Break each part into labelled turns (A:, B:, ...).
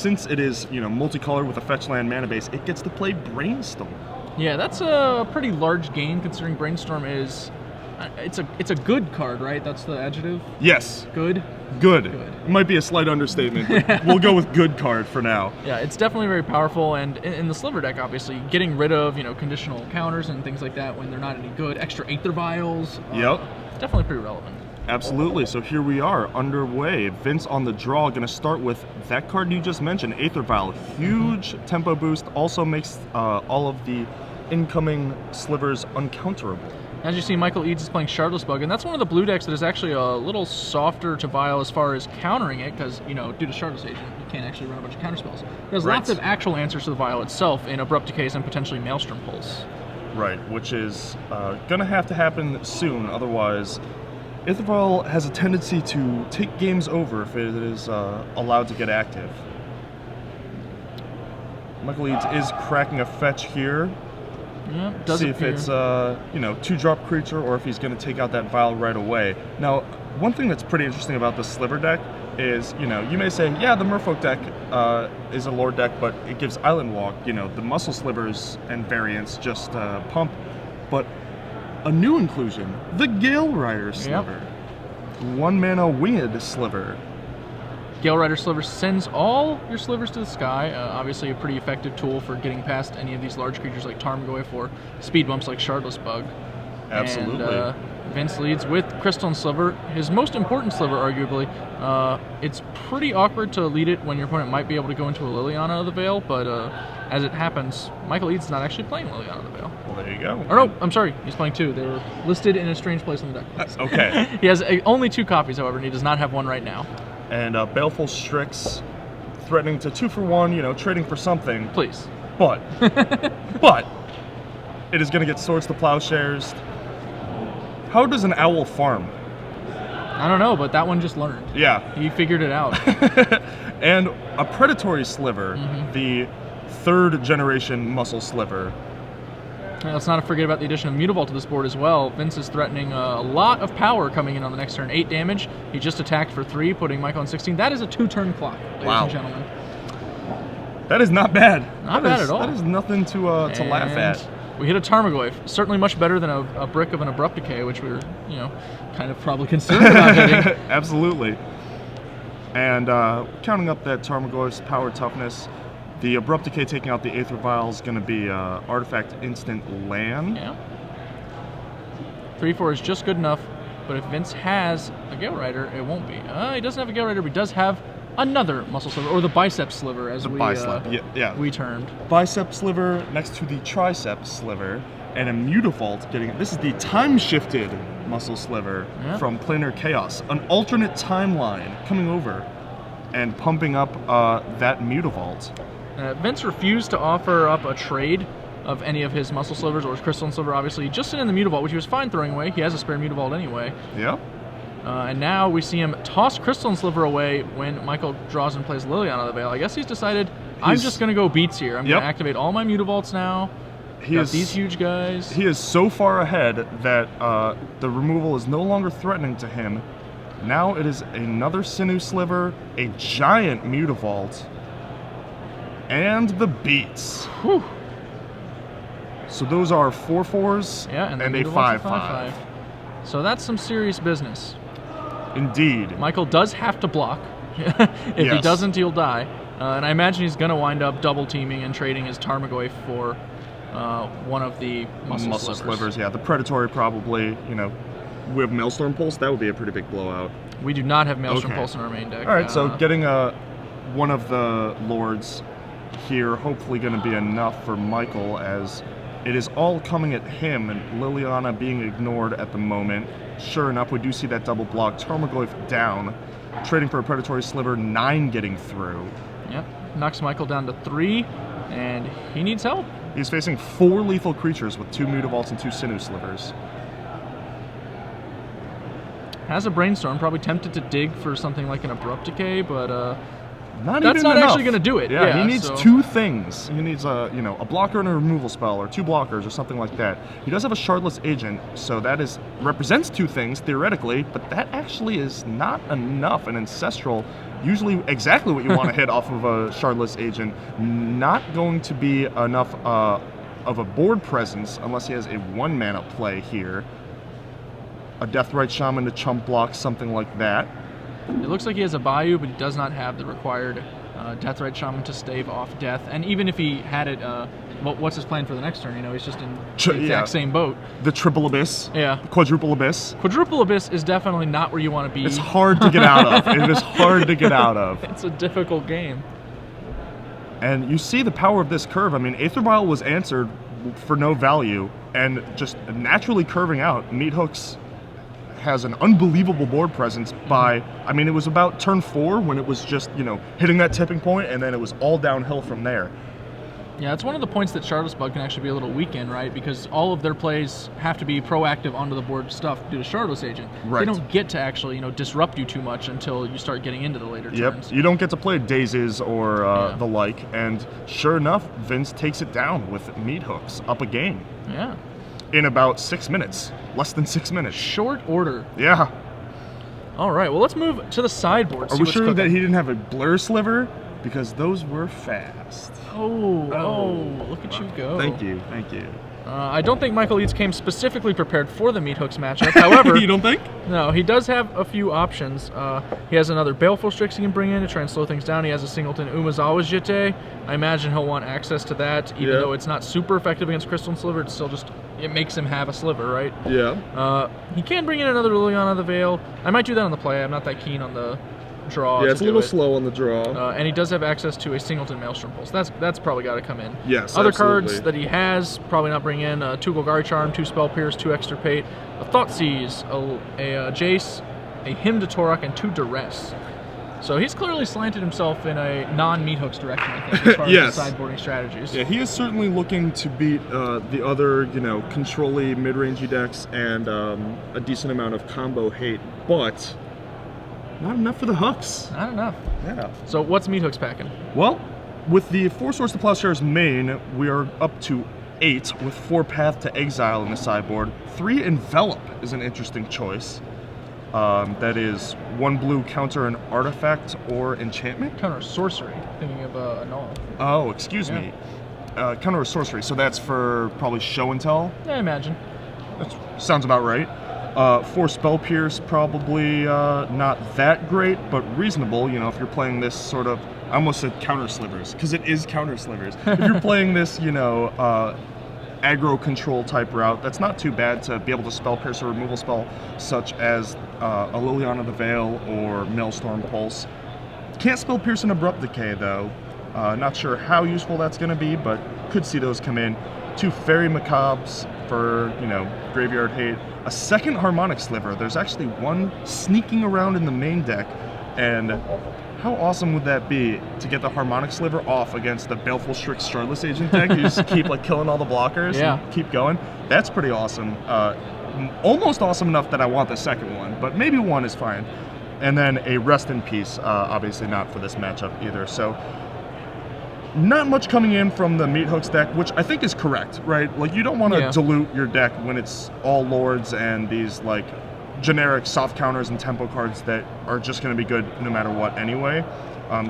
A: since it is, multicolor with a fetch land mana base, it gets to play Brainstorm.
B: Yeah, that's a pretty large gain considering Brainstorm is... It's a good card, right? That's the adjective?
A: Yes.
B: Good?
A: Good. It might be a slight understatement, but we'll go with good card for now.
B: Yeah, it's definitely very powerful, and in the Sliver deck, obviously, getting rid of, conditional counters and things like that when they're not any good, extra Aether Vials, definitely pretty relevant.
A: Absolutely. So here we are, underway. Vince on the draw, going to start with that card you just mentioned, Aether Vial. Huge tempo boost, also makes all of the incoming slivers uncounterable.
B: As you see, Michael Eades is playing Shardless Bug, and that's one of the blue decks that is actually a little softer to Vial as far as countering it, because, due to Shardless Agent, you can't actually run a bunch of counter spells. There's lots of actual answers to the Vial itself in Abrupt Decays and potentially Maelstrom Pulse. Right,
A: which is going to have to happen soon, otherwise Aether Vial has a tendency to take games over if it is allowed to get active. Michael Eades is cracking a fetch here.
B: Yeah,
A: see if it's 2-drop creature or if he's going to take out that Vial right away. Now, one thing that's pretty interesting about the Sliver deck is, you may say, yeah, the Merfolk deck is a Lord deck, but it gives Island Walk. The Muscle Slivers and variants just pump. But a new inclusion, the Gale Rider Sliver. 1 mana Winged Sliver.
B: Gale Rider Sliver sends all your slivers to the sky. Obviously a pretty effective tool for getting past any of these large creatures like Tarmogoyf or speed bumps like Shardless Bug.
A: Absolutely.
B: And Vince leads with Crystalline Sliver, his most important sliver arguably. It's pretty awkward to lead it when your opponent might be able to go into a Liliana of the Veil, but as it happens, Michael Eades is not actually playing Liliana of the Veil.
A: Well, there you go.
B: Or no, I'm sorry, he's playing 2. They were listed in a strange place in the deck.
A: Okay.
B: He has only 2 copies, however, and he does not have one right now.
A: And Baleful Strix, threatening to 2 for 1, trading for something.
B: Please.
A: But it is going to get Swords to Plowshares. How does an owl farm?
B: I don't know, but that one just learned.
A: Yeah.
B: He figured it out.
A: And a Predatory Sliver, the 3rd generation Muscle Sliver.
B: Let's not forget about the addition of Mutavault to this board as well. Vince is threatening a lot of power coming in on the next turn. 8 damage. He just attacked for 3, putting Michael on 16. That is a 2-turn clock, ladies and gentlemen.
A: That is not bad.
B: Not bad at all.
A: That is nothing to laugh at.
B: We hit a Tarmogoyf. Certainly much better than a brick of an Abrupt Decay, which we were, kind of probably concerned about hitting.
A: Absolutely. And counting up that Tarmogoyf's power toughness, the Abrupt Decay taking out the Aether Vial is going to be Artifact Instant Land.
B: Yeah. 3/4 is just good enough, but if Vince has a Gale Rider, it won't be. He doesn't have a Gale Rider, but he does have another Muscle Sliver, or the Bicep Sliver, as we termed.
A: Bicep Sliver next to the Tricep Sliver, and a Mutavault getting it. This is the time-shifted Muscle Sliver from Planar Chaos. An alternate timeline coming over and pumping up that Mutavault.
B: Vince refused to offer up a trade of any of his Muscle Slivers or his Crystalline Sliver, obviously. He just sent in the Mutavault, which he was fine throwing away. He has a spare Mutavault anyway.
A: Yeah.
B: And now we see him toss Crystalline Sliver away when Michael draws and plays Liliana of the Veil. I guess he's decided, I'm just going to go beats here. I'm going to activate all my Mutavaults now. These huge guys.
A: He is so far ahead that the removal is no longer threatening to him. Now it is another Sinew Sliver, a giant Mutavault, and the beats.
B: Whew.
A: So those are 4/4s
B: and
A: a 5/5.
B: So that's some serious business.
A: Indeed.
B: Michael does have to block. If he doesn't, he'll die. And I imagine he's going to wind up double teaming and trading his Tarmogoyf for one of the muscle slivers.
A: Yeah, the Predatory probably, we have Maelstrom Pulse. That would be a pretty big blowout.
B: We do not have Maelstrom Pulse in our main deck.
A: All right, so getting one of the Lords here hopefully going to be enough for Michael, as it is all coming at him, and Liliana being ignored at the moment. Sure enough, we do see that double block. Tarmogoyf down, trading for a Predatory Sliver, 9 getting through.
B: Yep, knocks Michael down to 3, and he needs help.
A: He's facing 4 lethal creatures with 2 Mutavaults and 2 Sinew Slivers.
B: Has a Brainstorm, probably tempted to dig for something like an Abrupt Decay, but
A: Not
B: That's
A: even
B: not
A: enough.
B: actually going to do it.
A: Yeah, he needs
B: so-
A: 2 things. He needs a blocker and a removal spell, or 2 blockers, or something like that. He does have a shardless agent, so that represents 2 things theoretically, but that actually is not enough. An ancestral, usually exactly what you want to hit off of a shardless agent, not going to be enough of a board presence unless he has a 1 mana play here. A Deathrite Shaman to chump block, something like that.
B: It looks like he has a Bayou, but he does not have the required Deathrite Shaman to stave off death. And even if he had it, what's his plan for the next turn? He's just in the exact same boat.
A: The Triple Abyss.
B: Yeah.
A: The Quadruple Abyss.
B: Quadruple Abyss is definitely not where you want to be.
A: It's hard to get out of. It is hard to get out of.
B: It's a difficult game.
A: And you see the power of this curve. I mean, Aether Vial was answered for no value, and just naturally curving out. Meat Hooks has an unbelievable board presence by, I mean, it was about turn 4 when it was just, hitting that tipping point, and then it was all downhill from there.
B: Yeah, it's one of the points that Shardless Bug can actually be a little weak in, right? Because all of their plays have to be proactive onto the board stuff due to Shardless Agent.
A: Right.
B: They don't get to actually, disrupt you too much until you start getting into the later turns.
A: You don't get to play Dazes or the like, and sure enough, Vince takes it down with Meat Hooks up a game.
B: Yeah.
A: In about 6 minutes. Less than 6 minutes.
B: Short order.
A: Yeah.
B: All right, well, let's move to the sideboard.
A: Are we sure that he didn't have a Blur Sliver? Because those were fast.
B: Oh, look at you go.
A: Thank you.
B: I don't think Michael Eades came specifically prepared for the Meat Hooks matchup. However,
A: you don't think?
B: No, he does have a few options. He has another Baleful Strix he can bring in to try and slow things down. He has a singleton Umazawa Jitte. I imagine he'll want access to that, even though it's not super effective against Crystal and Sliver. It's still it makes him have a sliver, right?
A: Yeah.
B: He can bring in another Liliana the Veil. I might do that on the play. I'm not that keen on the draw.
A: Yeah, it's a little slow on the draw.
B: And he does have access to a singleton Maelstrom Pulse. That's probably got to come in.
A: Yes,
B: Other
A: absolutely.
B: cards that he has, probably not bring in 2 Golgari Charm, 2 Spell Pierce, 2 Extirpate, a Thoughtseize, a Jace, a Hymn to Torok, and 2 Duress. So he's clearly slanted himself in a non-Meat Hooks direction, I think, as far as the sideboarding strategies.
A: Yeah, he is certainly looking to beat the other, control-y, mid-rangey decks and a decent amount of combo hate, but not enough for the hooks.
B: Not enough.
A: Yeah.
B: So what's Meat Hooks packing?
A: Well, with the 4 Swords to Plowshare's main, we are up to 8 with 4 Path to Exile in the sideboard. 3 Envelop is an interesting choice. That is 1 blue, counter an artifact or enchantment.
B: Counter sorcery. Thinking of a null.
A: Oh, excuse me. Counter a sorcery. So that's for probably show and tell.
B: I imagine.
A: That sounds about right. 4 Spell Pierce, probably not that great, but reasonable. If you're playing this sort of, I almost said counter slivers, because it is counter slivers. If you're playing this, aggro control type route, that's not too bad to be able to Spell Pierce a removal spell, such as a Liliana the Veil or Maelstrom Pulse. Can't Spell Pierce an Abrupt Decay, though. Not sure how useful that's going to be, but could see those come in. 2 Fairy Macabres for, graveyard hate. A second Harmonic Sliver. There's actually 1 sneaking around in the main deck, and how awesome would that be to get the Harmonic Sliver off against the Baleful Strix Shardless Agent deck? You just keep killing all the blockers and keep going. That's pretty awesome. Almost awesome enough that I want the second one, but maybe 1 is fine. And then a Rest in Peace, obviously not for this matchup either. So not much coming in from the Meat Hooks deck, which I think is correct, right? Like, you don't want to dilute your deck when it's all Lords and these, generic soft counters and tempo cards that are just going to be good no matter what anyway.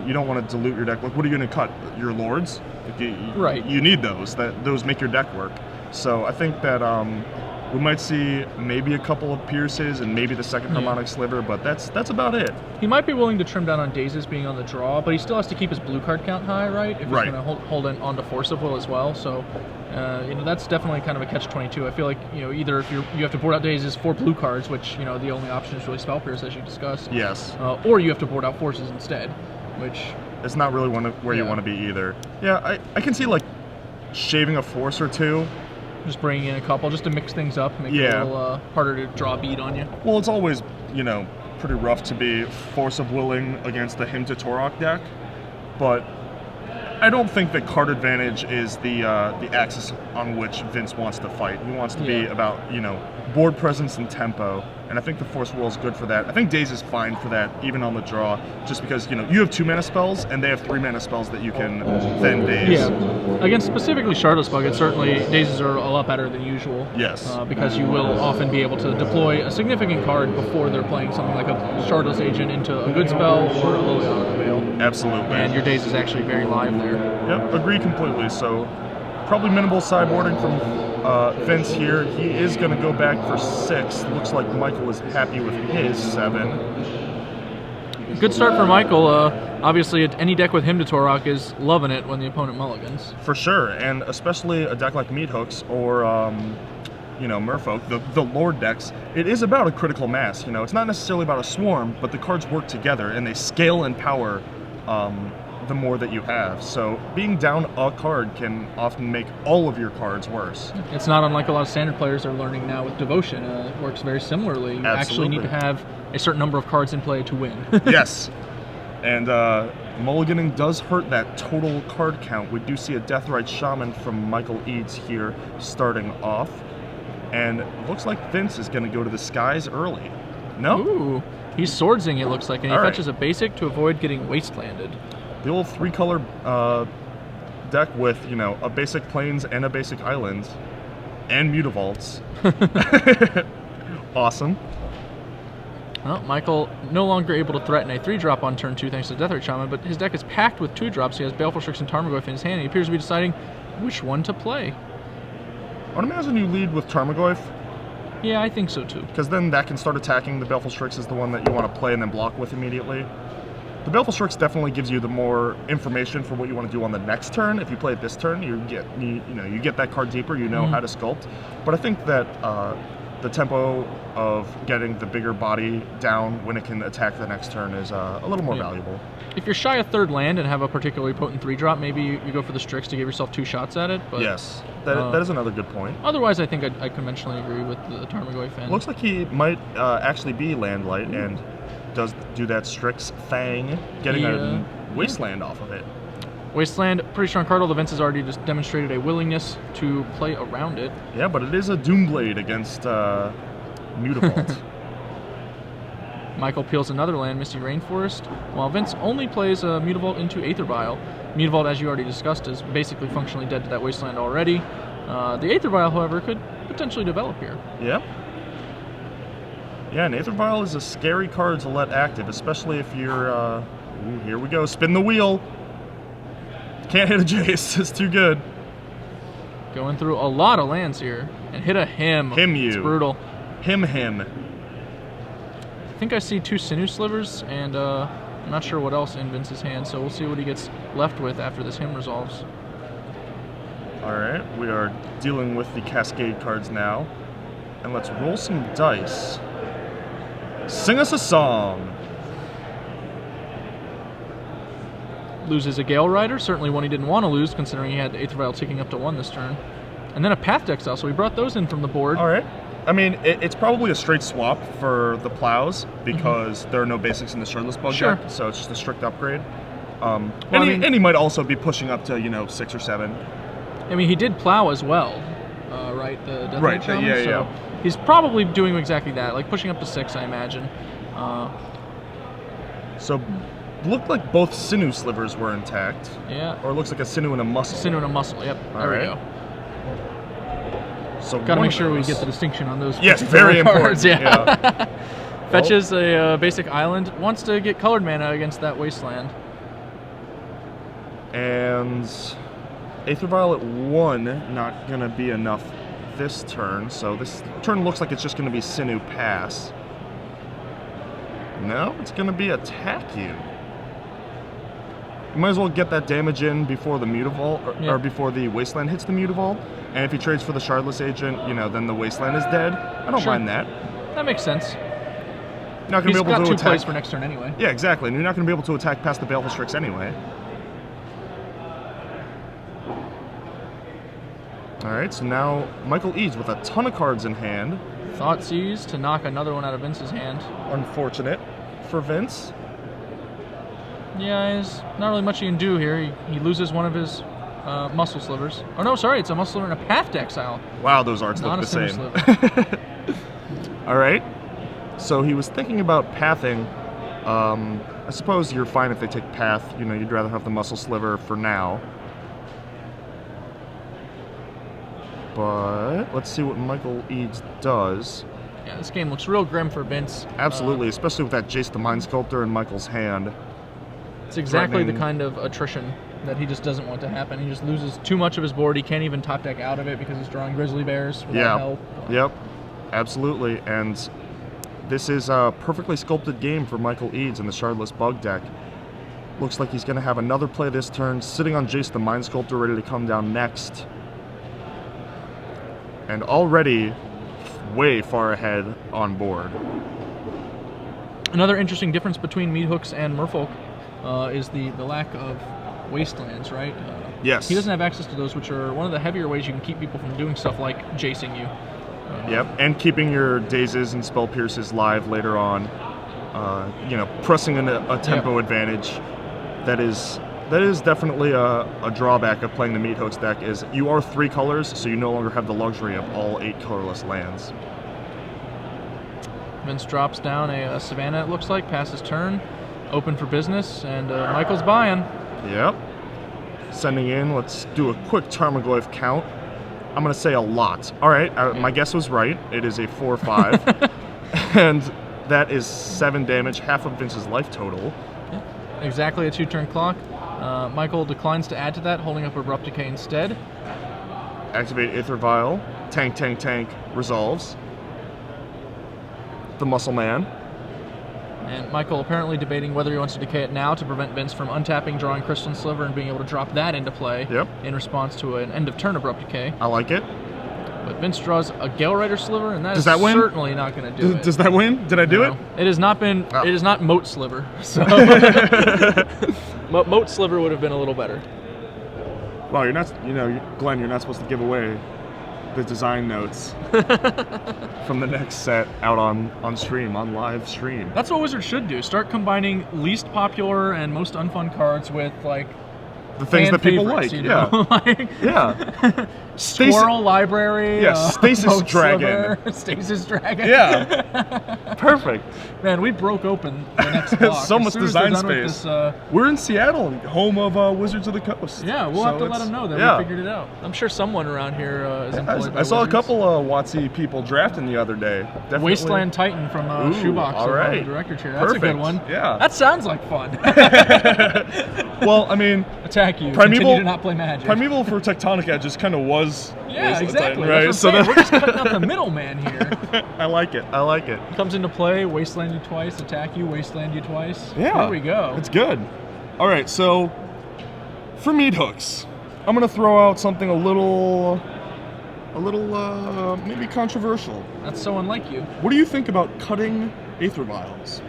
A: You don't want to dilute your deck. Like, what are you going to cut? Your Lords?
B: Right.
A: You need those. Those make your deck work. So I think that we might see maybe a couple of Pierces and maybe the second Harmonic Sliver, but that's about it.
B: He might be willing to trim down on Dazes being on the draw, but he still has to keep his blue card count high, right? If he's going to hold on to Force of Will as well. So, that's definitely kind of a catch-22. I feel like, either if you have to board out Dazes for blue cards, which, the only option is really Spell Pierce, as you discussed.
A: Yes.
B: Or you have to board out Forces instead, which...
A: It's not really where you want to be either. Yeah, I can see, shaving a Force or 2.
B: Just bringing in a couple, just to mix things up, make it a little harder to draw a bead on you.
A: Well, it's always, pretty rough to be Force of Willing against the Hymn to Torok deck, but I don't think that card advantage is the axis on which Vince wants to fight. He wants to be about, board presence and tempo, and I think the Force Whirl is good for that. I think Daze is fine for that, even on the draw, just because, you know, you have 2 mana spells, and they have 3 mana spells that you can then Daze.
B: Yeah. Against specifically Shardless Bucket, certainly Dazes are a lot better than usual.
A: Yes.
B: Because you will often be able to deploy a significant card before they're playing something like a Shardless Agent into a good spell or a Liliana Veil.
A: Absolutely.
B: And your Daze is actually very live there.
A: Yep, agree completely. So, probably minimal sideboarding from Vince here. He is going to go back for 6. Looks like Michael is happy with his 7.
B: Good start for Michael. Obviously, any deck with him to Torok is loving it when the opponent mulligans.
A: For sure, and especially a deck like Meat Hooks or, you know, Merfolk, the Lord decks, it is about a critical mass. You know, it's not necessarily about a swarm, but the cards work together and they scale in power the more that you have. So being down a card can often make all of your cards worse.
B: It's not unlike a lot of standard players are learning now with Devotion. It works very similarly. You actually need to have a certain number of cards in play to win.
A: Yes. And mulliganing does hurt that total card count. We do see a Deathrite Shaman from Michael Eades here starting off. And it looks like Vince is going to go to the skies early. No?
B: Ooh. He's Swordsing, it looks like, and he
A: All
B: fetches a basic to avoid getting wastelanded.
A: The old 3-color deck with, you know, a basic plains and a basic island and Mutavaults. Awesome.
B: Well, Michael no longer able to threaten a 3-drop on turn 2 thanks to Deathrite Shaman, but his deck is packed with 2-drops. He has Baleful Strix and Tarmogoyf in his hand, and he appears to be deciding which one to play.
A: I would imagine you lead with Tarmogoyf.
B: Yeah, I think so too.
A: Because then that can start attacking. The Baleful Strix is the one that you want to play and then block with immediately. The Baleful Strix definitely gives you the more information for what you want to do on the next turn. If you play it this turn, you get that card deeper. You know how to sculpt. But I think that the tempo of getting the bigger body down when it can attack the next turn is a little more valuable.
B: If you're shy a 3rd land and have a particularly potent 3-drop, maybe you go for the Strix to give yourself 2 shots at it. But,
A: yes, that is another good point.
B: Otherwise, I think I conventionally agree with the Tarmogoyf fan.
A: Looks like he might actually be Landlight and does do that Strix Fang, getting a Wasteland off of it.
B: Wasteland, pretty strong card, although Vince has already just demonstrated a willingness to play around it.
A: Yeah, but it is a Doomblade against Mutavault.
B: Michael peels another land, Misty Rainforest, while Vince only plays a Mutavault into Aether Vial. Mutavault, as you already discussed, is basically functionally dead to that Wasteland already. The Aether Vial, however, could potentially develop here.
A: Yeah. Yeah, and Aether Vial is a scary card to let active, especially if you're, ooh, here we go, spin the wheel. Can't hit a Jace, it's too good.
B: Going through a lot of lands here, and hit a Him. It's brutal.
A: Him.
B: I think I see 2 Sinew Slivers, and I'm not sure what else in Vince's hand, so we'll see what he gets left with after this Him resolves.
A: Alright, we are dealing with the Cascade cards now. And let's roll some dice. Sing us a song.
B: Loses a Gale Rider, certainly one he didn't want to lose, considering he had Aether Vial ticking up to 1 this turn. And then a Path to Exile, so we brought those in from the board.
A: Alright. I mean, it's probably a straight swap for the Plows, because there are no basics in the Shardless Bug deck, so it's just a strict upgrade. And he might also be pushing up to, you know, 6 or 7.
B: I mean, he did Plow as well, right? The
A: right,
B: Shaman,
A: yeah.
B: So he's probably doing exactly that, like pushing up to 6, I imagine.
A: So, looked like both Sinew Slivers were intact.
B: Yeah.
A: Or it looks like a Sinew and a Muscle.
B: Sinew and a Muscle, yep. There we go.
A: So
B: gotta make sure we get the distinction on those.
A: Yes, very
B: cards.
A: important.
B: Yeah. Fetches a basic island. Wants to get colored mana against that Wasteland.
A: And Aether Vial at 1, not gonna be enough this turn. So this turn looks like it's just gonna be Sinew Pass. No, it's gonna be Attack You. You might as well get that damage in before the Mutavault, or before the Wasteland hits the Mutavault. And if he trades for the Shardless Agent, you know, then the Wasteland is dead. I don't mind that.
B: That makes sense.
A: You're not going to be able to
B: 2
A: attack.
B: plays for next turn anyway.
A: Yeah, exactly. And you're not going to be able to attack past the Baleful Strix anyway. Alright, so now Michael Eades with a ton of cards in hand.
B: Thoughtseize to knock another one out of Vince's hand.
A: Unfortunate for Vince.
B: Yeah, there's not really much he can do here. He loses one of his Muscle Slivers. Oh no, sorry, it's a Muscle Sliver and a Path to Exile.
A: Wow, those arts
B: Not
A: look the
B: a
A: same.
B: Sliver.
A: Alright. So he was thinking about pathing. I suppose you're fine if they take path. You know, you'd rather have the muscle sliver for now. But let's see what Michael Eades does.
B: Yeah, this game looks real grim for Vince.
A: Absolutely, especially with that Jace the Mind Sculptor in Michael's hand.
B: It's exactly the kind of attrition that he just doesn't want to happen. He just loses too much of his board. He can't even top deck out of it because he's drawing Grizzly Bears without help.
A: Yep, absolutely. And this is a perfectly sculpted game for Michael Eades in the Shardless Bug deck. Looks like he's going to have another play this turn, sitting on Jace the Mind Sculptor, ready to come down next. And already way far ahead on board.
B: Another interesting difference between Meathooks and Merfolk is the lack of wastelands, right?
A: Yes.
B: He doesn't have access to those, which are one of the heavier ways you can keep people from doing stuff like jacing you.
A: Yep, and keeping your Dazes and Spell Pierces live later on. You know, pressing a tempo advantage. That is definitely a drawback of playing the Meathooks deck, is you are 3 colors, so you no longer have the luxury of all 8 colorless lands.
B: Vince drops down a Savannah, it looks like, passes turn, open for business, and Michael's buying.
A: Yep. Sending in, let's do a quick Tarmogoyf count. I'm going to say a lot. All right, my guess was right. It is a 4/5. And that is 7 damage, half of Vince's life total.
B: Yeah. Exactly a 2-turn clock. Michael declines to add to that, holding up Abrupt Decay instead.
A: Activate Aether Vial. Tank, tank, tank. Resolves. The Muscle Man.
B: And Michael apparently debating whether he wants to decay it now to prevent Vince from untapping, drawing Crystalline Sliver, and being able to drop that into play in response to an end-of-turn Abrupt Decay.
A: I like it.
B: But Vince draws a Gale Rider Sliver, and
A: Does that win?
B: Certainly not going to do it.
A: Does that win? Did I do it?
B: It has not been.
A: Oh.
B: It is not Moat Sliver. So Moat Sliver would have been a little better.
A: Well, you're not. You know, Glenn, you're not supposed to give away the design notes from the next set out on stream, on live stream.
B: That's what Wizards should do. Start combining least popular and most unfun cards with like
A: the things that people
B: favorites,
A: like.
B: You know?
A: Yeah.
B: Squirrel Library.
A: Yeah, Stasis Dragon.
B: Sliver, Stasis Dragon.
A: Yeah. Perfect.
B: Man, we broke open the next block.
A: So
B: As
A: much
B: soon as
A: design
B: they're done with
A: space.
B: This,
A: we're in Seattle, home of Wizards of the Coast.
B: yeah, we'll have to let them know that we figured it out. I'm sure someone around here is employed by
A: I saw
B: Wizards.
A: a couple of WotC people drafting the other day. Definitely.
B: Wasteland Titan from Shoebox,
A: all right.
B: the director chair. That's a good one.
A: Yeah.
B: That sounds like fun.
A: Well, I mean,
B: attack you.
A: Primeval,
B: Continue to not play Magic.
A: Primeval for Tectonic Edges kind of was.
B: Yeah,
A: was
B: exactly.
A: Titan, right?
B: That's what I'm saying. We're just cutting out the middleman here.
A: I like it. I like it.
B: Comes into play, wasteland you twice, attack you, wasteland you twice.
A: Yeah.
B: There we go.
A: It's good. All right, so for Meathooks, I'm gonna throw out something a little maybe controversial.
B: That's so unlike you.
A: What do you think about cutting Aether Vials?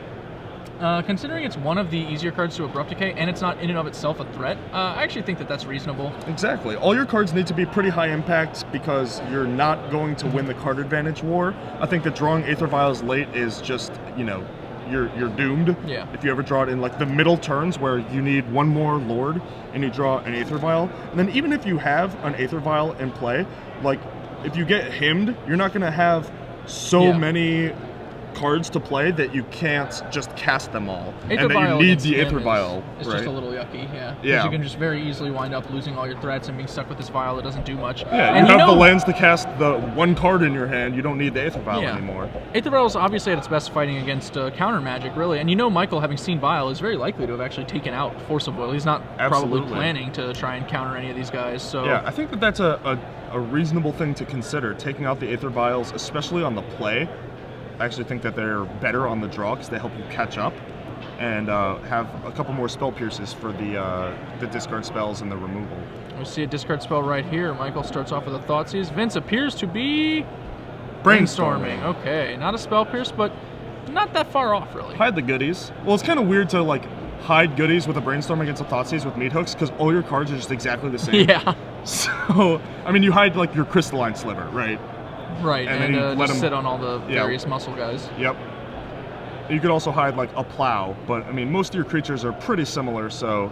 B: Considering it's one of the easier cards to Abrupt Decay, and it's not in and of itself a threat, I actually think that that's reasonable.
A: Exactly. All your cards need to be pretty high impact because you're not going to win the card advantage war. I think that drawing Aether Vials late is just, you know, you're doomed.
B: Yeah.
A: If you ever draw it in like the middle turns where you need one more Lord and you draw an Aether Vial, and then even if you have an Aether Vial in play, like if you get hymned, you're not going to have so many cards to play that you can't just cast them all,
B: Aether
A: and that
B: Vial
A: you need
B: against
A: the
B: him
A: Aether Vial.
B: It's
A: right?
B: just a little yucky, yeah.
A: Yeah.
B: You can just very easily wind up losing all your threats and being stuck with this vial that doesn't do much.
A: Yeah,
B: and
A: you have the lands to cast the one card in your hand. You don't need the Aether Vial anymore.
B: Aether Vial is obviously at its best fighting against counter magic, really. And you know Michael, having seen Vial, is very likely to have actually taken out Force of Will. He's not probably planning to try and counter any of these guys. So
A: yeah, I think that that's a reasonable thing to consider, taking out the Aether Vials, especially on the play. I actually think that they're better on the draw because they help you catch up and have a couple more Spell Pierces for the discard spells and the removal.
B: We see a discard spell right here. Michael starts off with a Thoughtseize. Vince appears to be brainstorming. Okay, not a Spell Pierce, but not that far off, really.
A: Hide the goodies. Well, it's kind of weird to like hide goodies with a Brainstorm against a Thoughtseize with Meathooks because all your cards are just exactly the same.
B: Yeah.
A: So, I mean, you hide like your Crystalline Sliver, right?
B: Right, and
A: then
B: just sit on all the various muscle guys.
A: Yep. You could also hide like a Plow, but I mean, most of your creatures are pretty similar, so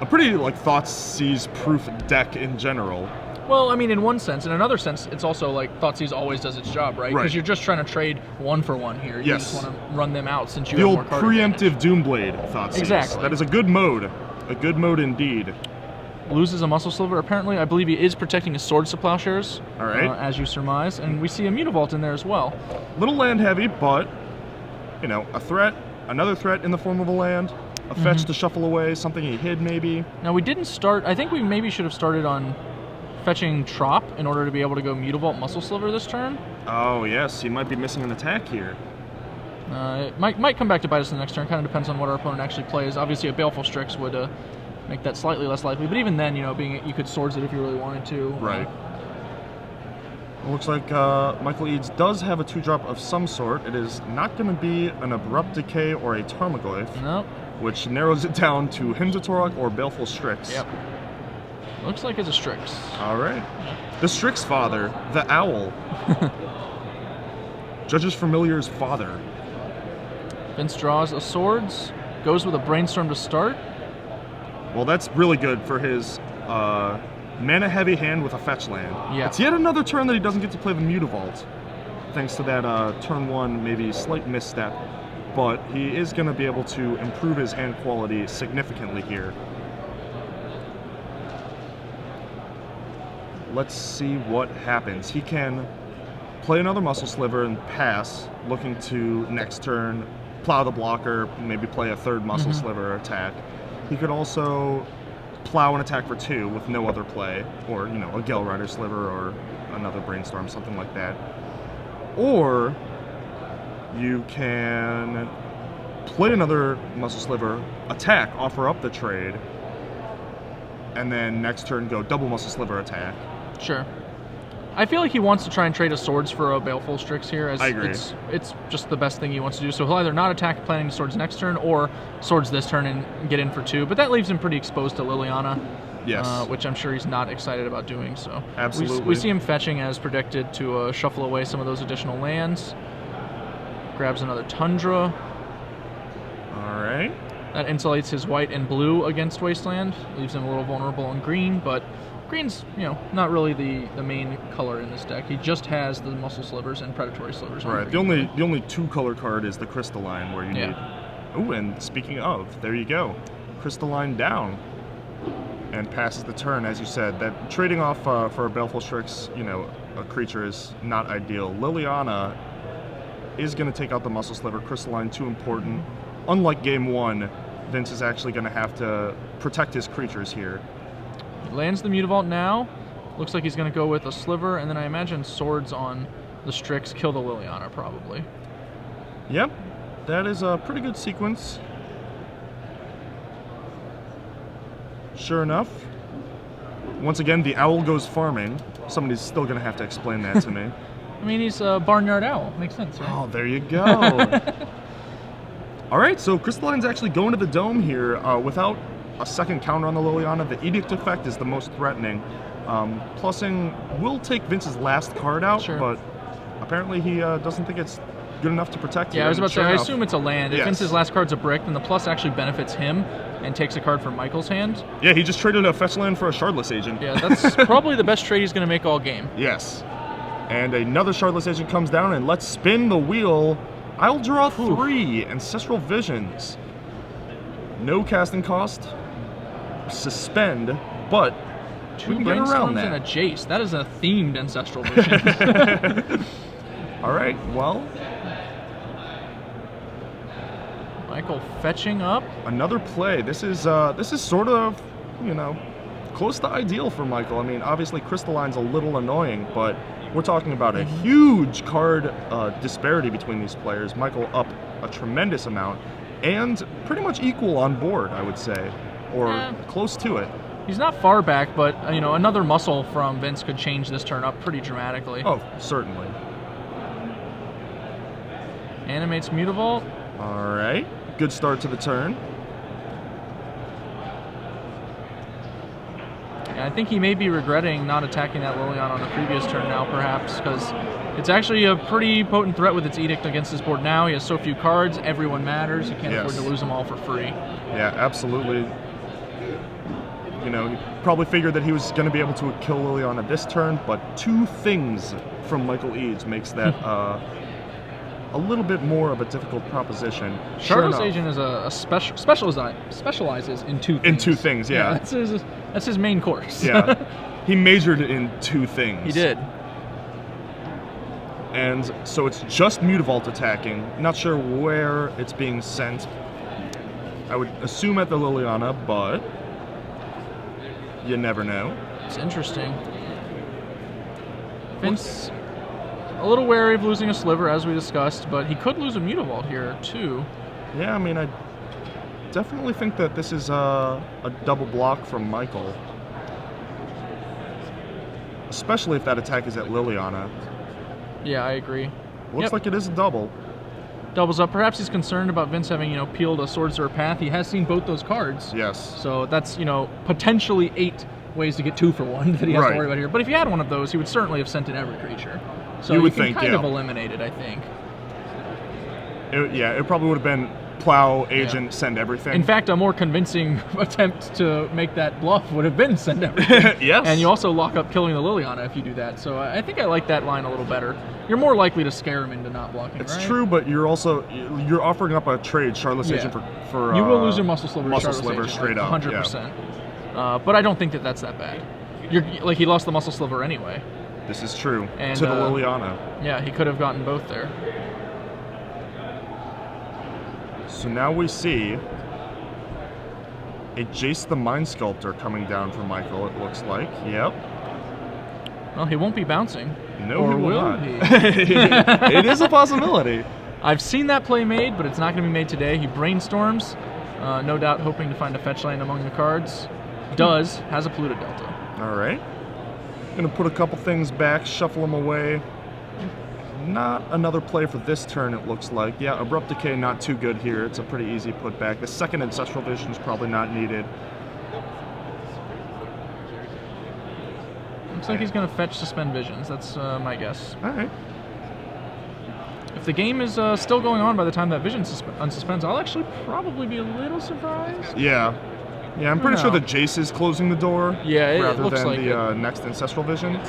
A: a pretty like Thoughtseize proof deck in general.
B: Well, I mean, in one sense. In another sense, it's also like Thoughtseize always does its job, right? Because you're just trying to trade 1-for-1 here. You just want to run them out since you have more card advantage.
A: The old preemptive Doomblade Thoughtseize.
B: Exactly.
A: That is a good mode. A good mode indeed.
B: Loses a Muscle Sliver. Apparently, I believe he is protecting his Swords to Plowshares.
A: All right.
B: As you surmise. And we see a Mutavault in there as well.
A: Little land heavy, but, you know, a threat, another threat in the form of a land, a fetch to shuffle away, something he hid maybe.
B: Now, we didn't start, I think we maybe should have started on fetching Trop in order to be able to go Mutavault Muscle Sliver this turn.
A: Oh, yes, he might be missing an attack here.
B: It might come back to bite us in the next turn. Kind of depends on what our opponent actually plays. Obviously, a Baleful Strix would make that slightly less likely. But even then, you know, you could Swords it if you really wanted to.
A: Right. It looks like Michael Eades does have a 2-drop of some sort. It is not going to be an Abrupt Decay or a Tarmogoyf.
B: Nope.
A: Which narrows it down to Hymn to Torok or Baleful Strix.
B: Yep. Looks like it's a Strix.
A: All right. The Strix Father, the Owl. Judge's Familiar's father.
B: Vince draws a Swords, goes with a Brainstorm to start.
A: Well, that's really good for his mana-heavy hand with a fetch land.
B: Yeah.
A: It's yet another turn that he doesn't get to play the Mutavault, thanks to that turn 1 maybe slight misstep. But he is going to be able to improve his hand quality significantly here. Let's see what happens. He can play another Muscle Sliver and pass, looking to next turn plow the blocker, maybe play a third Muscle Sliver attack. He could also plow an attack for 2 with no other play, or, you know, a Gale Rider Sliver or another Brainstorm, something like that. Or you can play another Muscle Sliver, attack, offer up the trade, and then next turn go double Muscle Sliver attack.
B: Sure. I feel like he wants to try and trade a Swords for a Baleful Strix here. As
A: I agree.
B: It's just the best thing he wants to do. So he'll either not attack planning Swords next turn or Swords this turn and get in for 2. But that leaves him pretty exposed to Liliana.
A: Yes.
B: Which I'm sure he's not excited about doing. So
A: Absolutely.
B: We see him fetching as predicted to shuffle away some of those additional lands. Grabs another Tundra.
A: All right.
B: That insulates his white and blue against Wasteland. Leaves him a little vulnerable on green, but green's, you know, not really the main color in this deck. He just has the Muscle Slivers and Predatory Slivers.
A: Right. The only 2-color card is the Crystalline, where you need. Oh, and speaking of, there you go, Crystalline down, and passes the turn. As you said, that trading off for a Baleful Strix, you know, a creature is not ideal. Liliana is going to take out the Muscle Sliver. Crystalline too important. Unlike game 1, Vince is actually going to have to protect his creatures here.
B: Lands the Mutavault now. Looks like he's going to go with a Sliver, and then I imagine Swords on the Strix, kill the Liliana, probably.
A: Yep, that is a pretty good sequence. Sure enough, once again, the Owl goes farming. Somebody's still going to have to explain that to me.
B: I mean, he's a Barnyard Owl. Makes sense, right?
A: Oh, there you go. All right, so Crystalline's actually going to the Dome here without a second counter on the Liliana. The Edict effect is the most threatening. Plussing will take Vince's last card out, but apparently he doesn't think it's good enough to protect him.
B: Yeah, I was about to say, I assume it's a land. If
A: Yes.
B: Vince's last card's a brick, then the plus actually benefits him and takes a card from Michael's hand.
A: Yeah, he just traded a fetch land for a Shardless Agent.
B: Yeah, that's probably the best trade he's going to make all game.
A: Yes. And another Shardless Agent comes down, and let's spin the wheel. I'll draw 3 Ancestral Visions. No casting cost. Suspend, but we can get around that.
B: And a Jace. That is a themed Ancestral Vision.
A: All right, well.
B: Michael fetching up.
A: Another play. This is sort of, you know, close to ideal for Michael. I mean, obviously Crystalline's a little annoying, but we're talking about a huge card disparity between these players. Michael up a tremendous amount, and pretty much equal on board, I would say, or close to it.
B: He's not far back, but you know, another muscle from Vince could change this turn up pretty dramatically.
A: Oh, certainly.
B: Animates Mutavault.
A: All right, good start to the turn.
B: Yeah, I think he may be regretting not attacking that Liliana on the previous turn now, perhaps, because it's actually a pretty potent threat with its Edict against his board now. He has so few cards, everyone matters. He can't afford to lose them all for free.
A: Yeah, absolutely. You know, he probably figured that he was going to be able to kill Liliana this turn, but 2 things from Michael Eades makes that a little bit more of a difficult proposition.
B: Shardless Agent is a specializes in 2 things.
A: In 2 things, yeah.
B: That's his main course.
A: Yeah. He majored in 2 things.
B: He did.
A: And so it's just Mutavault attacking. Not sure where it's being sent. I would assume at the Liliana, but you never know.
B: It's interesting. Vince, a little wary of losing a sliver, as we discussed, but he could lose a Mutavault here, too.
A: Yeah, I mean, I definitely think that this is a double block from Michael. Especially if that attack is at Liliana.
B: Yeah, I agree.
A: Looks like it is a double.
B: Doubles up. Perhaps he's concerned about Vince having, peeled a Swordswear Path. He has seen both those cards.
A: Yes.
B: So that's, potentially 8 ways to get 2 for 1 that he has to worry about here. But if he had one of those, he would certainly have sent in every creature. So
A: you would
B: can
A: think,
B: kind of eliminate it, I think.
A: It probably would have been Plow, Agent, send everything.
B: In fact, a more convincing attempt to make that bluff would have been send everything.
A: Yes.
B: And you also lock up killing the Liliana if you do that. So I think I like that line a little better. You're more likely to scare him into not blocking,
A: It's
B: right?
A: true, but you're offering up a trade, Shardless Agent, for
B: you will lose your Muscle Sliver,
A: Muscle
B: Shardless
A: Sliver
B: Agent,
A: straight up.
B: 100%. Yeah. But I don't think that that's that bad. He lost the Muscle Sliver anyway.
A: This is true.
B: And,
A: to the Liliana.
B: Yeah, he could have gotten both there.
A: So now we see a Jace the Mind Sculptor coming down from Michael, it looks like. Yep.
B: Well, he won't be bouncing.
A: No,
B: or
A: he will
B: will
A: not.
B: he?
A: It is a possibility.
B: I've seen that play made, but it's not going to be made today. He brainstorms, no doubt hoping to find a fetch land among the cards. Has a Polluted Delta.
A: All right. Gonna put a couple things back, shuffle them away. Not another play for this turn, it looks like. Yeah, Abrupt Decay not too good here. It's a pretty easy putback. The second Ancestral Vision is probably not needed.
B: Looks like he's going to fetch Suspend Visions. That's my guess.
A: All right.
B: If the game is still going on by the time that Vision unsuspends, I'll actually probably be a little surprised.
A: Yeah. Yeah, I'm pretty sure the Jace is closing the door.
B: Yeah, it
A: rather
B: looks
A: than
B: like
A: the next Ancestral Vision.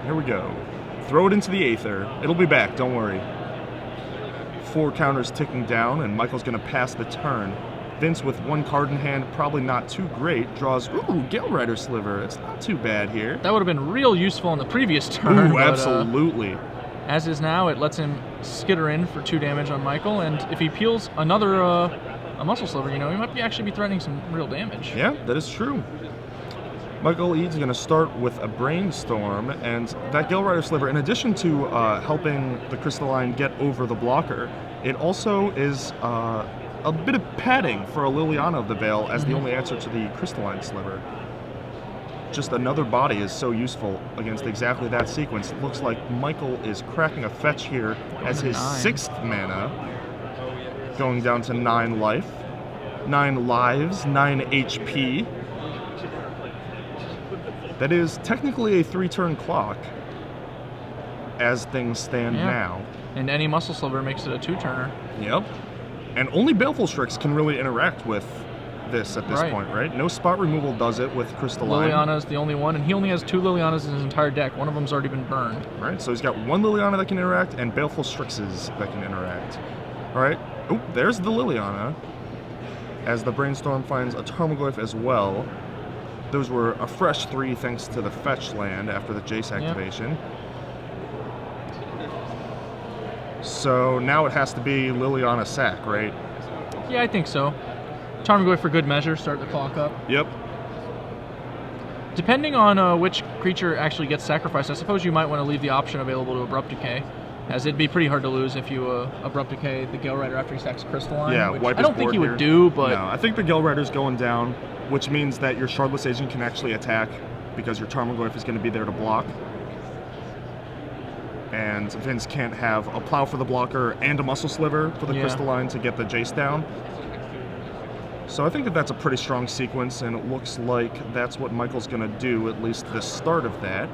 A: Here we go. Throw it into the Aether. It'll be back, don't worry. 4 counters ticking down, and Michael's going to pass the turn. Vince, with 1 card in hand, probably not too great, draws, Gale Rider Sliver. It's not too bad here.
B: That would have been real useful on the previous turn.
A: Ooh, absolutely.
B: As is now, it lets him skitter in for 2 damage on Michael, and if he peels another a Muscle Sliver, he might actually be threatening some real damage.
A: Yeah, that is true. Michael Eades is going to start with a Brainstorm, and that Gale Rider Sliver, in addition to helping the Crystalline get over the blocker, it also is a bit of padding for a Liliana of the Veil as the only answer to the Crystalline Sliver. Just another body is so useful against exactly that sequence. It looks like Michael is cracking a fetch here as his 6th mana, going down to 9 life, 9 lives, 9 HP. That is technically a 3-turn clock, as things stand now.
B: And any Muscle Sliver makes it a 2-turner.
A: Yep. And only Baleful Strix can really interact with this at this point, right? No spot removal does it with Crystalline.
B: Liliana is the only one, and he only has 2 Lilianas in his entire deck. One of them's already been burned.
A: Right, so he's got 1 Liliana that can interact and Baleful Strixes that can interact. All right. Oh, there's the Liliana, as the Brainstorm finds a Tarmogoyf as well. Those were a fresh 3 thanks to the fetch land after the Jace activation. So now it has to be Liliana sack, right?
B: Yeah, I think so. Tarmogoyf for good measure, start the clock up.
A: Yep.
B: Depending on which creature actually gets sacrificed, I suppose you might want to leave the option available to Abrupt Decay, as it'd be pretty hard to lose if you Abrupt Decay the Gale Rider after he sacks Crystalline.
A: Yeah,
B: which I don't think you would do, but...
A: No, I think the Gale Rider's going down, which means that your Shardless Agent can actually attack because your Tarmogoyf is going to be there to block. And Vince can't have a Plow for the blocker and a Muscle Sliver for the Crystalline to get the Jace down. So I think that that's a pretty strong sequence, and it looks like that's what Michael's going to do, at least the start of that.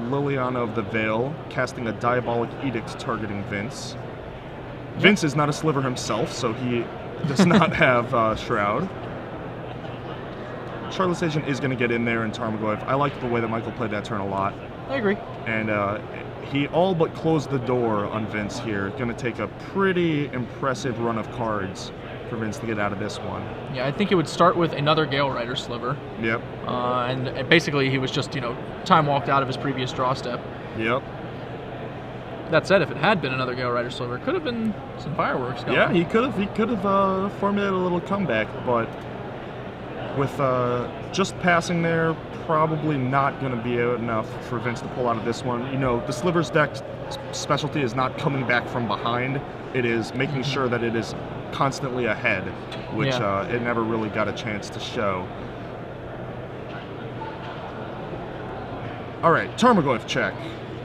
A: Liliana of the Veil casting a Diabolic Edict targeting Vince. Vince is not a sliver himself, so he does not have Shroud. Shardless Agent is going to get in there in Tarmogoyf. I like the way that Michael played that turn a lot.
B: I agree.
A: And he all but closed the door on Vince here. Going to take a pretty impressive run of cards for Vince to get out of this one.
B: Yeah, I think it would start with another Gale Rider sliver.
A: Yep.
B: And basically he was just, time walked out of his previous draw step.
A: Yep.
B: That said, if it had been another Gale Rider sliver, it could have been some fireworks going.
A: Yeah, he could have formulated a little comeback, but with just passing there, probably not going to be enough for Vince to pull out of this one. The Slivers deck's specialty is not coming back from behind. It is making sure that it is constantly ahead, which it never really got a chance to show. All right, Tarmogoyf check.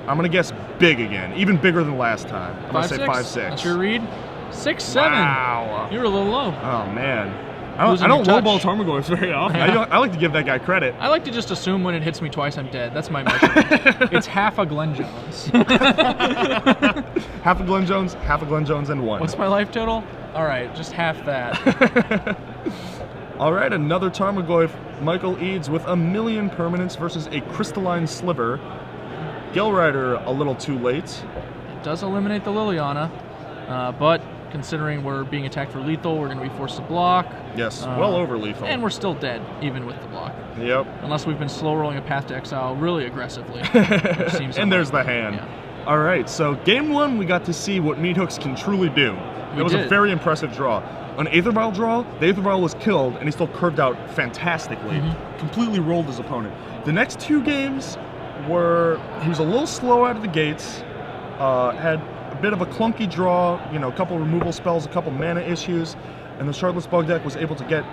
A: I'm going to guess big again, even bigger than last time. I'm going to say 5-6.
B: That's your read? 6-7.
A: Wow.
B: You were a little low.
A: Oh, man. I don't lowball Tarmogoyf very often. I like to give that guy credit.
B: I like to just assume when it hits me twice, I'm dead. That's my measurement. It's half a Glenn Jones.
A: Half a Glenn Jones, and 1.
B: What's my life total? All right, just half that.
A: All right, another Tarmogoyf. Michael Eades with 1,000,000 permanents versus a Crystalline Sliver. Gale Rider a little too late.
B: It does eliminate the Liliana, but considering we're being attacked for lethal, we're going to be forced to block.
A: Yes, well over lethal.
B: And we're still dead, even with the block.
A: Yep.
B: Unless we've been slow rolling a Path to Exile really aggressively. Which seems
A: and there's the hand.
B: Yeah.
A: All right, so game 1, we got to see what Meat Hooks can truly do. It was a very impressive draw. An Aether Vial draw, the Aether Vial was killed, and he still curved out fantastically. Completely rolled his opponent. The next 2 games he was a little slow out of the gates, had a bit of a clunky draw, a couple removal spells, a couple mana issues, and the Shardless Bug deck was able to get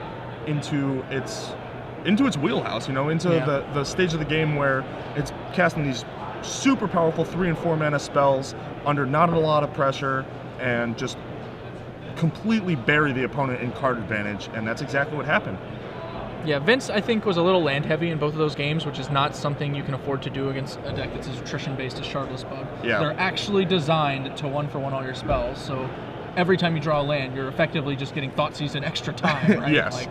A: into its wheelhouse, into the stage of the game where it's casting these super powerful 3 and 4 mana spells under not a lot of pressure and just completely bury the opponent in card advantage, and that's exactly what happened.
B: Yeah, Vince, I think, was a little land heavy in both of those games, which is not something you can afford to do against a deck that's as attrition-based as Shardless Bug.
A: Yeah.
B: They're actually designed to 1-for-1 all your spells, so every time you draw a land, you're effectively just getting Thoughtseize an extra time, right?
A: Yes.